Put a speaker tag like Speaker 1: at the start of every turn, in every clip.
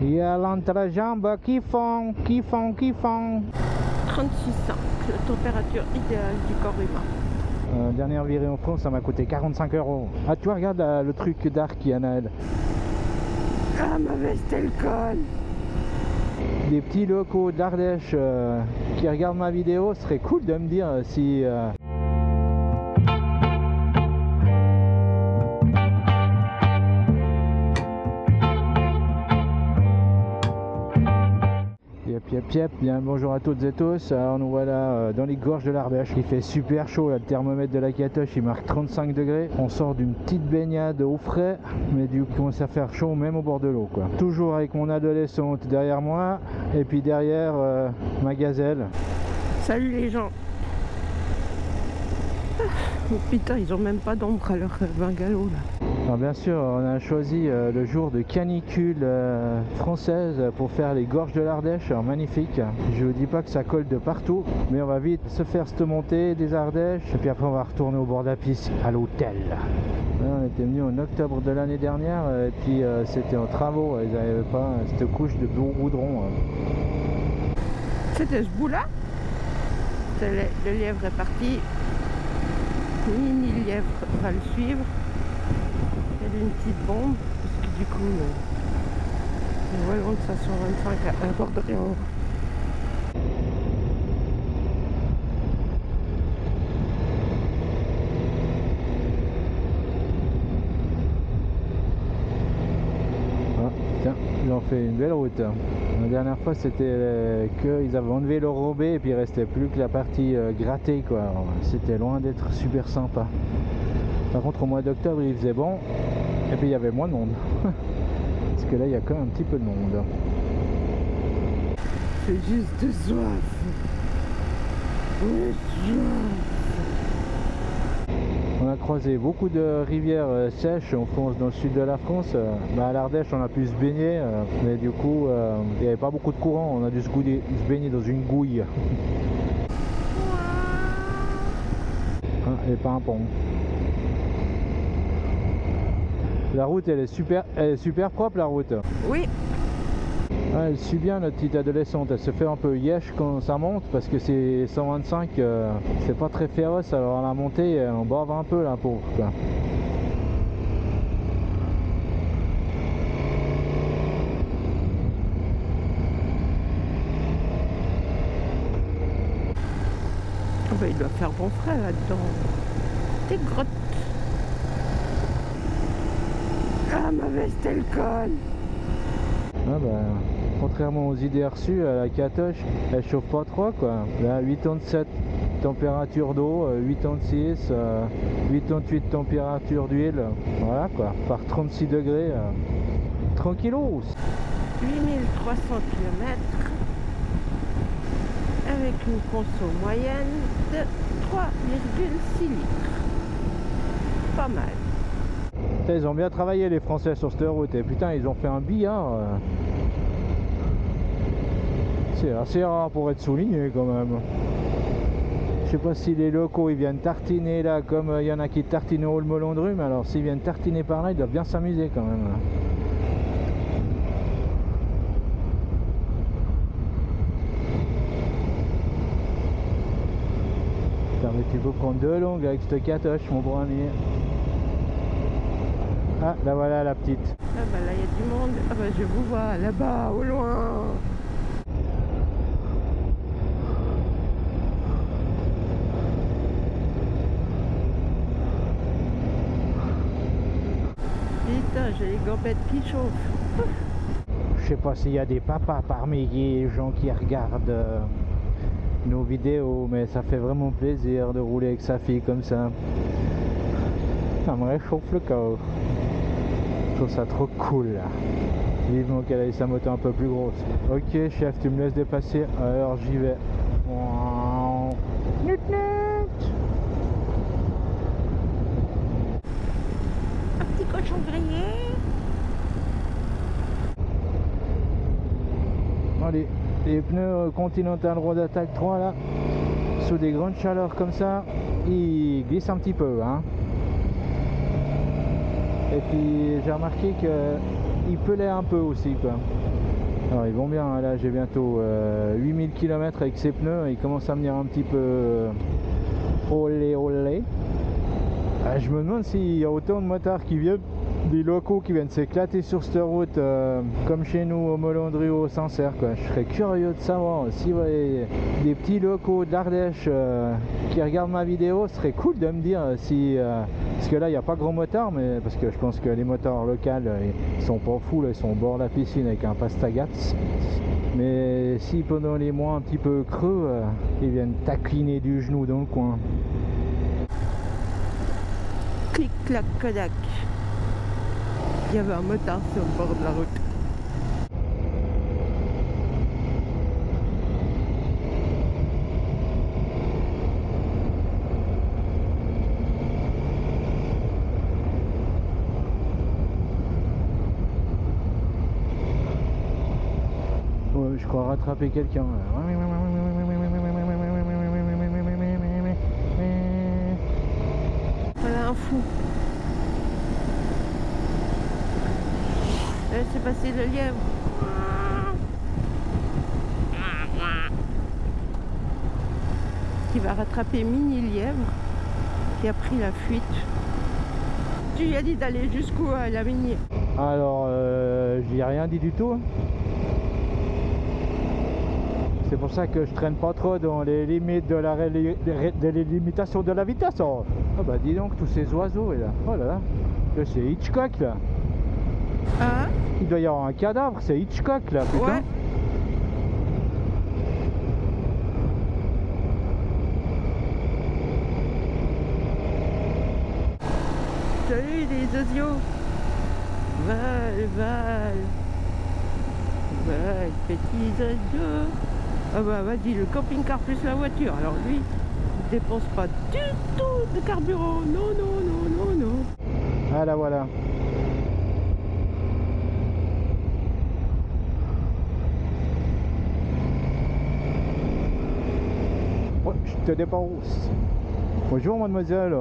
Speaker 1: Il y a l'entrejambe qui fond.
Speaker 2: 36,5, la température idéale du corps humain.
Speaker 1: Dernière virée en France, ça m'a coûté 45 €. Ah, tu vois, regarde le truc d'arc qui y en a.
Speaker 2: Ah, ma veste, elle colle.
Speaker 1: Des petits locaux d'Ardèche qui regardent ma vidéo, ce serait cool de me dire si... Yep, bien bonjour à toutes et tous. Alors nous voilà dans les gorges de l'Ardèche. Il fait super chaud, là, le thermomètre de la Catoche il marque 35 degrés. On sort d'une petite baignade au frais, mais du coup il commence à faire chaud même au bord de l'eau, quoi. Toujours avec mon adolescente derrière moi, et puis derrière ma gazelle.
Speaker 2: Salut les gens. Oh putain, ils ont même pas d'ombre à leur bungalow là.
Speaker 1: Alors bien sûr, on a choisi le jour de canicule française pour faire les gorges de l'Ardèche. Alors, magnifique. Je vous dis pas que ça colle de partout, mais on va vite se faire cette montée des Ardèches. Et puis après on va retourner au bord de la piste à l'hôtel. On était venu en octobre de l'année dernière et puis c'était en travaux. Ils n'avaient pas cette couche de goudron.
Speaker 2: C'était ce bout là. Le lièvre est parti. Mini lièvre va le suivre. Il y a une petite bombe parce que du coup le volant de 525 à bord de rien.
Speaker 1: Ah, tiens, ils ont fait une belle route. La dernière fois c'était qu'ils avaient enlevé le robé et puis il restait plus que la partie grattée, quoi. C'était loin d'être super sympa. Par contre au mois d'octobre il faisait bon et puis il y avait moins de monde. Parce que là il y a quand même un petit peu de monde.
Speaker 2: C'est juste soif.
Speaker 1: On a croisé beaucoup de rivières sèches en France, dans le sud de la France. À l'Ardèche on a pu se baigner, mais du coup il n'y avait pas beaucoup de courant, on a dû se baigner dans une gouille. Et pas un pont. La route elle est super propre, la route.
Speaker 2: Oui.
Speaker 1: Ah, elle suit bien notre petite adolescente, elle se fait un peu yesh quand ça monte parce que c'est 125, c'est pas très féroce, alors à la montée on bave un peu la pauvre, quoi.
Speaker 2: Oh bah, il doit faire bon frais là-dedans. Des grottes. Ah, ma veste elle colle.
Speaker 1: Ah bah, contrairement aux idées reçues, la Catoche elle chauffe pas trop, quoi. Là 87 température d'eau, 86, 88 température d'huile, voilà quoi, par 36 degrés, tranquillos.
Speaker 2: 8300 km avec une conso moyenne de 3,6 litres. Pas mal.
Speaker 1: Ils ont bien travaillé les Français sur cette route et putain ils ont fait un billard. C'est assez rare pour être souligné quand même. Je sais pas si les locaux ils viennent tartiner là comme il y en a qui tartinent au melon de rhume, alors s'ils viennent tartiner par là ils doivent bien s'amuser quand même. Putain mais tu peux prendre de longue avec cette Catoche mon bon ami. Ah, là voilà la petite.
Speaker 2: Ah bah là il y a du monde. Ah bah je vous vois là-bas au loin. Putain, j'ai les gambettes qui chauffent.
Speaker 1: Je sais pas s'il y a des papas parmi les gens qui regardent nos vidéos, mais ça fait vraiment plaisir de rouler avec sa fille comme ça. Ça me réchauffe le corps. Je trouve ça trop cool là. Vivement qu'elle ait sa moto un peu plus grosse. Ok chef, tu me laisses dépasser, alors j'y vais. Nut nut.
Speaker 2: Un petit cochon grillé.
Speaker 1: Allez, les pneus Continental Road Attack 3 là, sous des grandes chaleurs comme ça, ils glissent un petit peu, hein. Et puis j'ai remarqué que il pelait un peu aussi quoi. Alors ils vont bien, hein, là j'ai bientôt 8000 km avec ces pneus, ils commencent à me dire un petit peu olé olé. Je me demande s'il y a autant de motards qui viennent, des locaux qui viennent s'éclater sur cette route comme chez nous au Molandry ou au Sancerre quoi. Je serais curieux de savoir si des petits locaux de l'Ardèche qui regardent ma vidéo, ce serait cool de me dire si parce que là il n'y a pas grand motard, mais parce que je pense que les motards locaux ils sont pas fous là, ils sont au bord de la piscine avec un pastagat. Mais si pendant les mois un petit peu creux ils viennent taquiner du genou dans le coin.
Speaker 2: Clic clac Kodak. Il y avait un motard sur le bord de la route.
Speaker 1: Ouais, je crois rattraper quelqu'un.
Speaker 2: Voilà un fou. C'est passé le lièvre. Qui va rattraper Mini Lièvre qui a pris la fuite. Tu lui as dit d'aller jusqu'où à la Mini?
Speaker 1: Alors, je lui ai rien dit du tout. C'est pour ça que je traîne pas trop dans les limites de les limitations de la vitesse. Oh bah dis donc, tous ces oiseaux là. Oh là là. Là c'est Hitchcock là.
Speaker 2: Hein?
Speaker 1: Il doit y avoir un cadavre, c'est Hitchcock là, putain.
Speaker 2: Ouais. Salut les osios. Val. Petits osios. Ah bah vas-y, le camping-car plus la voiture. Alors lui, il dépense pas du tout de carburant. Non.
Speaker 1: Ah là voilà. Oh, je te dépense. Bonjour mademoiselle.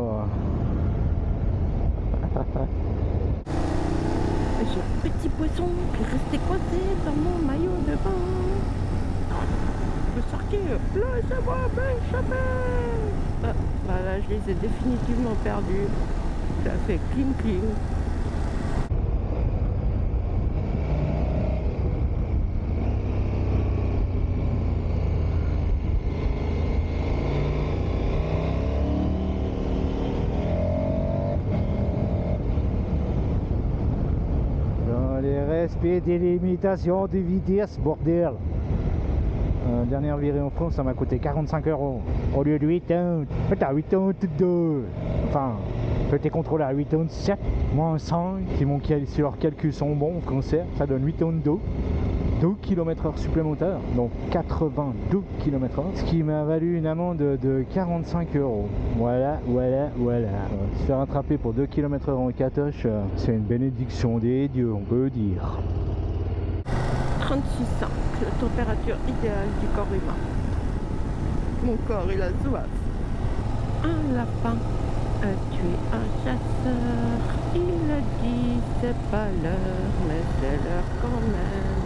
Speaker 2: J'ai un petit poisson qui est resté coincé dans mon maillot de bain. Je peux sortir. Laissez-moi m'échapper. Bah là, je les ai définitivement perdus. Ça fait cling.
Speaker 1: Respect des limitations de vitesse, bordel. Dernière virée en France, ça m'a coûté 45 € au lieu de 80. T'as 82. Enfin, tes contrôles à 87 moins 5. Si leurs calculs sont bons, français, ça donne 82. 2 km/h supplémentaires, donc 82 km/h, ce qui m'a valu une amende de 45 €. Voilà. Se faire attraper pour 2 km/h en catoche, c'est une bénédiction des dieux, on peut dire.
Speaker 2: 36,5, la température idéale du corps humain. Mon corps, il a soif. Un lapin a tué un chasseur. Il a dit c'est pas l'heure, mais c'est l'heure quand même.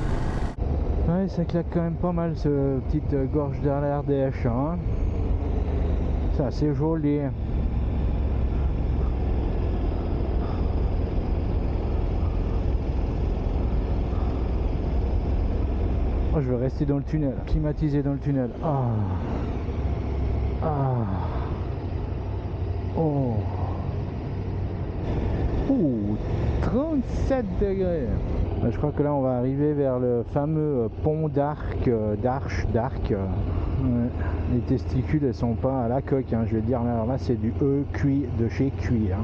Speaker 1: Ouais, ça claque quand même pas mal ce petite gorge de l'Ardèche, hein. Ça c'est joli. Oh, je veux rester dans le tunnel, climatisé dans le tunnel. Oh. 37 degrés. Je crois que là on va arriver vers le fameux pont d'Arc, d'Arc. Ouais. Les testicules elles sont pas à la coque, hein, je vais dire. Alors là c'est du cuit de chez cuit. Hein.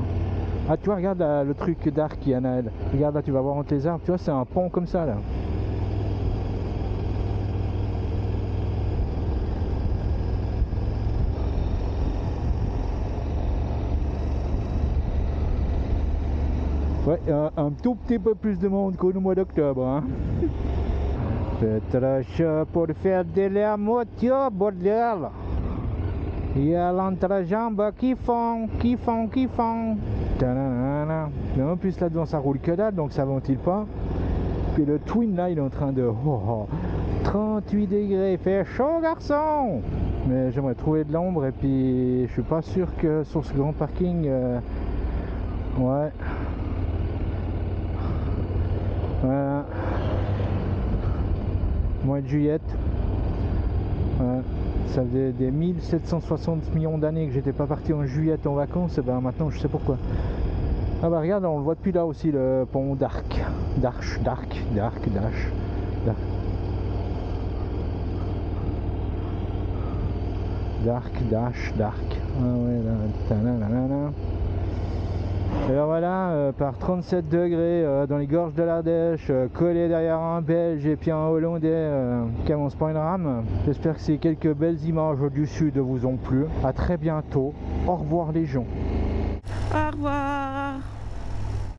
Speaker 1: Ah tu vois, regarde là, le truc d'Arc Yanaël. Regarde là, tu vas voir entre les arbres, tu vois c'est un pont comme ça là. Ouais, un tout petit peu plus de monde qu'au mois d'octobre. Hein. C'est très chaud pour faire de la moto, bordel. Il y a l'entrejambe qui font. Mais en plus là-dedans ça roule que dalle, donc ça ventile pas. Puis le Twin là il est en train de 38 degrés, il fait chaud garçon. Mais j'aimerais trouver de l'ombre et puis je suis pas sûr que sur ce grand parking ouais. Voilà. Mois de juillet. Voilà. Ça faisait des 1760 millions d'années que j'étais pas parti en juillet en vacances, et ben maintenant je sais pourquoi. Ah bah regarde, on le voit depuis là aussi, le pont d'Arc. D'Arche. Ah ouais, là. Et alors voilà, par 37 degrés dans les gorges de l'Ardèche, collé derrière un Belge et puis un Hollandais qui avance pas une rame. J'espère que ces quelques belles images du sud vous ont plu. A très bientôt. Au revoir les gens.
Speaker 2: Au revoir.